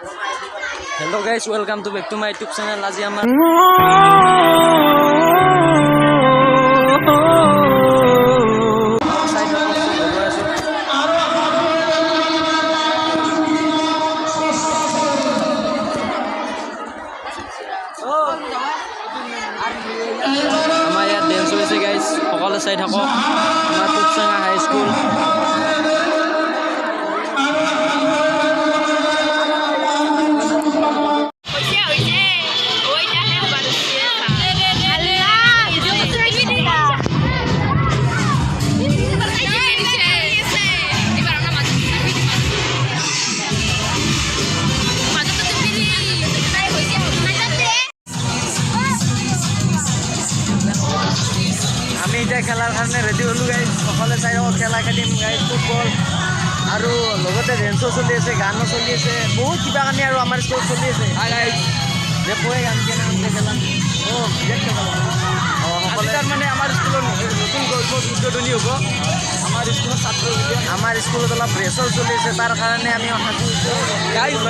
Hello guys, welcome to back to my YouTube channel. আজি আমাৰ আমাৰ ইয়াত ডেন্স হৈছে গাইজ, সকলোৱে চাই থাকক। আমাৰ টুপচাঙা হাই স্কুল আমি এতিয়া খেলাৰ কাৰণে ৰেডি হ'লোঁ গাইজ। সকলোৱে চাই থাকক, খেলা খেলিম গাইজ, ফুটবল আৰু লগতে ডেন্সো চলি আছে, গানো চলি আছে, বহুত কিবা কানি আৰু আমাৰ স্কুলত চলি আছে। যে কৈ গান কেনে খেলাম সকলোৱে মানে আমাৰ স্কুলত নতুন উদ্বোধনী হ'ব। আমাৰ স্কুলত অলপ ৰেচৰ চলি আছে, তাৰ কাৰণে আমি সাজু গাইজ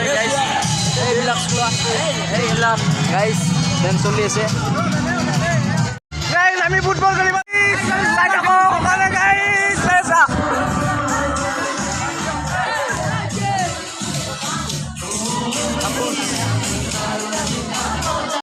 এইবিলাক চলোৱা এইবিলাক গাইজ ডেন্স চলি আছে। আমি ফুটবল খেলিব চাই থাকক।